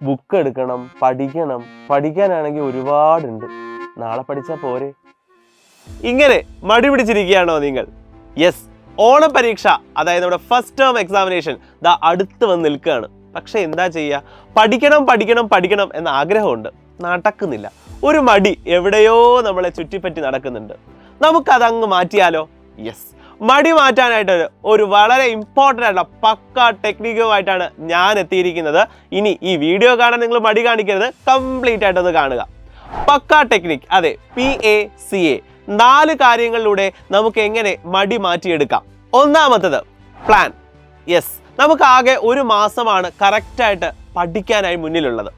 Book എടുക്കണം, പഠിക്കാനാണെങ്കിൽ ഒരുപാടുണ്ട്, നാളെ പഠിച്ചാൽ പോരെ. ഇങ്ങനെ മടി പിടിച്ചിരിക്കുകയാണോ നിങ്ങൾ? യെസ്, ഓണം പരീക്ഷ, അതായത് നമ്മുടെ ഫസ്റ്റ് ടേം എക്സാമിനേഷൻ അടുത്ത് വന്ന് നിൽക്കുകയാണ്. പക്ഷെ എന്താ ചെയ്യുക? പഠിക്കണം എന്ന ആഗ്രഹമുണ്ട്, നടക്കുന്നില്ല. ഒരു മടി എവിടെയോ നമ്മളെ ചുറ്റിപ്പറ്റി നടക്കുന്നുണ്ട്. നമുക്കതങ്ങ് മാറ്റിയാലോ? യെസ്, മടി മാറ്റാനായിട്ട് ഒരു വളരെ ഇമ്പോർട്ടൻ്റ് ആയിട്ടുള്ള പക്ക ടെക്നിക്കുമായിട്ടാണ് ഞാൻ എത്തിയിരിക്കുന്നത്. ഇനി ഈ വീഡിയോ കാണാൻ നിങ്ങൾ മടി കാണിക്കരുത്, കംപ്ലീറ്റ് ആയിട്ടൊന്ന് കാണുക. പക്ക ടെക്നിക്, അതെ, PACA. 4 കാര്യങ്ങളിലൂടെ നമുക്ക് എങ്ങനെ മടി മാറ്റിയെടുക്കാം. ഒന്നാമത്തത് പ്ലാൻ. യെസ്, നമുക്ക് ആകെ ഒരു മാസമാണ് കറക്റ്റായിട്ട് പഠിക്കാനായി മുന്നിലുള്ളത്.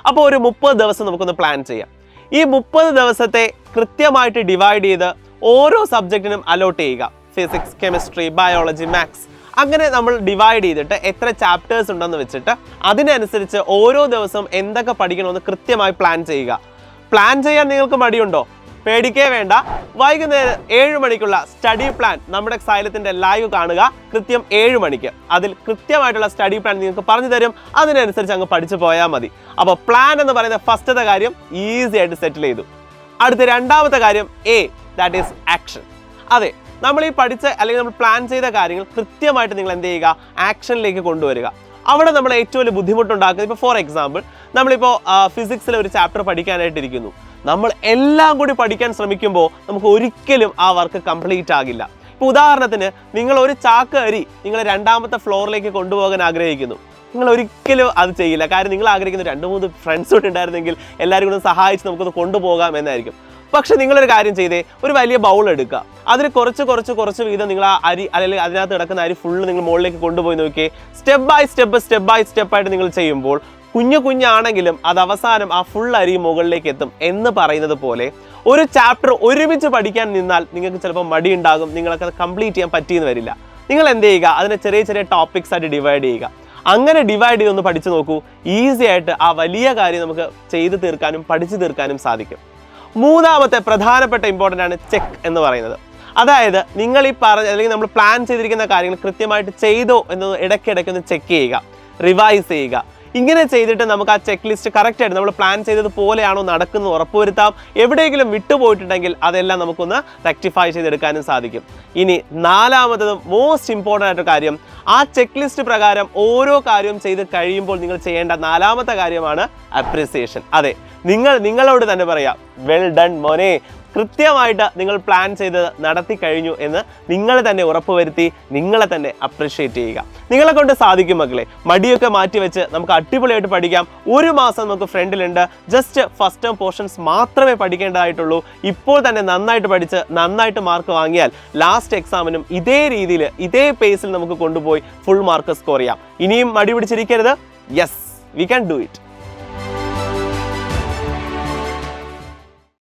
അപ്പോൾ ഒരു 30 ദിവസം നമുക്കൊന്ന് പ്ലാൻ ചെയ്യാം. ഈ 30 ദിവസത്തെ കൃത്യമായിട്ട് ഡിവൈഡ് ചെയ്ത് ഓരോ സബ്ജക്റ്റിനും അലോട്ട് ചെയ്യുക. ഫിസിക്സ്, കെമിസ്ട്രി, ബയോളജി, മാത്സ്, അങ്ങനെ നമ്മൾ ഡിവൈഡ് ചെയ്തിട്ട് എത്ര ചാപ്റ്റേഴ്സ് ഉണ്ടെന്ന് വെച്ചിട്ട് അതിനനുസരിച്ച് ഓരോ ദിവസവും എന്തൊക്കെ പഠിക്കണമെന്ന് കൃത്യമായി പ്ലാൻ ചെയ്യുക. പ്ലാൻ ചെയ്യാൻ നിങ്ങൾക്ക് മടിയുണ്ടോ? പേടിക്കേ വേണ്ട. വൈകുന്നേരം 7 മണിക്കുള്ള സ്റ്റഡി പ്ലാൻ നമ്മുടെ സൈലത്തിൻ്റെ ലൈവ് കാണുക, കൃത്യം 7 മണിക്ക്. അതിൽ കൃത്യമായിട്ടുള്ള സ്റ്റഡി പ്ലാൻ നിങ്ങൾക്ക് പറഞ്ഞു തരും, അതിനനുസരിച്ച് അങ്ങ് പഠിച്ചു പോയാൽ മതി. അപ്പോൾ പ്ലാൻ എന്ന് പറയുന്ന ഫസ്റ്റത്തെ കാര്യം ഈസി ആയിട്ട് സെറ്റിൽ ചെയ്തു. അടുത്ത രണ്ടാമത്തെ കാര്യം ദാറ്റ് ഈസ് ആക്ഷൻ. അതെ, നമ്മൾ ഈ പഠിച്ച അല്ലെങ്കിൽ നമ്മൾ പ്ലാൻ ചെയ്ത കാര്യങ്ങൾ കൃത്യമായിട്ട് നിങ്ങൾ എന്ത് ചെയ്യുക? ആക്ഷനിലേക്ക് കൊണ്ടുവരിക. അവിടെ നമ്മൾ ഏറ്റവും വലിയ ബുദ്ധിമുട്ടുണ്ടാക്കുന്നത്, ഇപ്പോൾ ഫോർ എക്സാമ്പിൾ നമ്മളിപ്പോൾ ഫിസിക്സിലെ ഒരു ചാപ്റ്റർ പഠിക്കാനായിട്ടിരിക്കുന്നു. നമ്മൾ എല്ലാം കൂടി പഠിക്കാൻ ശ്രമിക്കുമ്പോൾ നമുക്ക് ഒരിക്കലും ആ വർക്ക് കംപ്ലീറ്റ് ആകില്ല. ഇപ്പോൾ ഉദാഹരണത്തിന്, നിങ്ങൾ ഒരു ചാക്ക് അരി നിങ്ങൾ 2ാമത്തെ ഫ്ലോറിലേക്ക് കൊണ്ടുപോകാൻ ആഗ്രഹിക്കുന്നു. നിങ്ങൾ ഒരിക്കലും അത് ചെയ്യില്ല. കാര്യം നിങ്ങൾ ആഗ്രഹിക്കുന്ന 2-3 ഫ്രണ്ട്സ് കൂടെ ഉണ്ടായിരുന്നെങ്കിൽ എല്ലാവരും കൂടെ സഹായിച്ച് നമുക്കൊന്ന് കൊണ്ടുപോകാം എന്നായിരിക്കും. പക്ഷെ നിങ്ങളൊരു കാര്യം ചെയ്തേ, ഒരു വലിയ ബൗൾ എടുക്കുക, അതിൽ കുറച്ച് വീതം നിങ്ങൾ ആ അരി അല്ലെങ്കിൽ അതിനകത്ത് കിടക്കുന്ന അരി ഫുള്ള് നിങ്ങൾ മുകളിലേക്ക് കൊണ്ടുപോയി നോക്കിയേ. സ്റ്റെപ്പ് ബൈ സ്റ്റെപ്പ് ആയിട്ട് നിങ്ങൾ ചെയ്യുമ്പോൾ കുഞ്ഞാണെങ്കിലും അത് അവസാനം ആ ഫുൾ അരി മുകളിലേക്ക് എത്തും എന്ന് പറയുന്നത് പോലെ ഒരു ചാപ്റ്റർ ഒരുമിച്ച് പഠിക്കാൻ നിന്നാൽ നിങ്ങൾക്ക് ചിലപ്പോൾ മടി ഉണ്ടാകും, നിങ്ങൾക്ക് അത് കംപ്ലീറ്റ് ചെയ്യാൻ പറ്റിയെന്ന് വരില്ല. നിങ്ങൾ എന്ത് ചെയ്യുക? അതിനെ ചെറിയ ടോപ്പിക്സ് ആയിട്ട് ഡിവൈഡ് ചെയ്യുക. അങ്ങനെ ഡിവൈഡ് ചെയ്തൊന്ന് പഠിച്ചു നോക്കൂ. ഈസി ആയിട്ട് ആ വലിയ കാര്യം നമുക്ക് ചെയ്തു തീർക്കാനും പഠിച്ചു തീർക്കാനും സാധിക്കും. മൂന്നാമത്തെ പ്രധാനപ്പെട്ട ഇമ്പോർട്ടൻ്റ് ആണ് ചെക്ക് എന്ന് പറയുന്നത്. അതായത് നിങ്ങൾ ഈ അല്ലെങ്കിൽ നമ്മൾ പ്ലാൻ ചെയ്തിരിക്കുന്ന കാര്യങ്ങൾ കൃത്യമായിട്ട് ചെയ്തോ എന്ന് ഇടയ്ക്കിടയ്ക്കൊന്ന് ചെക്ക് ചെയ്യുക, റിവൈസ് ചെയ്യുക. ഇങ്ങനെ ചെയ്തിട്ട് നമുക്ക് ആ ചെക്ക് ലിസ്റ്റ് കറക്റ്റായിട്ട് നമ്മൾ പ്ലാൻ ചെയ്തതുപോലെയാണോ നടക്കുന്നത് ഉറപ്പുവരുത്താം. എവിടെയെങ്കിലും വിട്ടുപോയിട്ടുണ്ടെങ്കിൽ അതെല്ലാം നമുക്കൊന്ന് റെക്ടിഫൈ ചെയ്തെടുക്കാനും സാധിക്കും. ഇനി 4ാമത്തതും മോസ്റ്റ് ഇമ്പോർട്ടൻ്റ് ആയിട്ട് കാര്യം, ആ ചെക്ക് ലിസ്റ്റ് പ്രകാരം ഓരോ കാര്യവും ചെയ്ത് കഴിയുമ്പോൾ നിങ്ങൾ ചെയ്യേണ്ട 4ാമത്തെ കാര്യമാണ് അപ്രിസിയേഷൻ. അതെ, നിങ്ങളോട് തന്നെ പറയാം, വെൽ ഡൺ മോനെ, കൃത്യമായിട്ട് നിങ്ങൾ പ്ലാൻ ചെയ്ത് നടത്തി കഴിഞ്ഞു എന്ന് നിങ്ങൾ തന്നെ ഉറപ്പുവരുത്തി നിങ്ങളെ തന്നെ അപ്രിഷ്യേറ്റ് ചെയ്യുക. നിങ്ങളെ കൊണ്ട് സാധിക്കും മക്കളെ. മടിയൊക്കെ മാറ്റിവെച്ച് നമുക്ക് അടിപൊളിയായിട്ട് പഠിക്കാം. ഒരു മാസം നമുക്ക് ഫ്രണ്ടിലുണ്ട്. ജസ്റ്റ് ഫസ്റ്റ് ടേം പോർഷൻസ് മാത്രമേ പഠിക്കേണ്ടതായിട്ടുള്ളൂ. ഇപ്പോൾ തന്നെ നന്നായിട്ട് പഠിച്ച് നന്നായിട്ട് മാർക്ക് വാങ്ങിയാൽ ലാസ്റ്റ് എക്സാമിനും ഇതേ രീതിയിൽ ഇതേ പേസിൽ നമുക്ക് കൊണ്ടുപോയി ഫുൾ മാർക്ക് സ്കോർ ചെയ്യാം. ഇനിയും മടി പിടിച്ചിരിക്കരുത്. Yes, we can do it.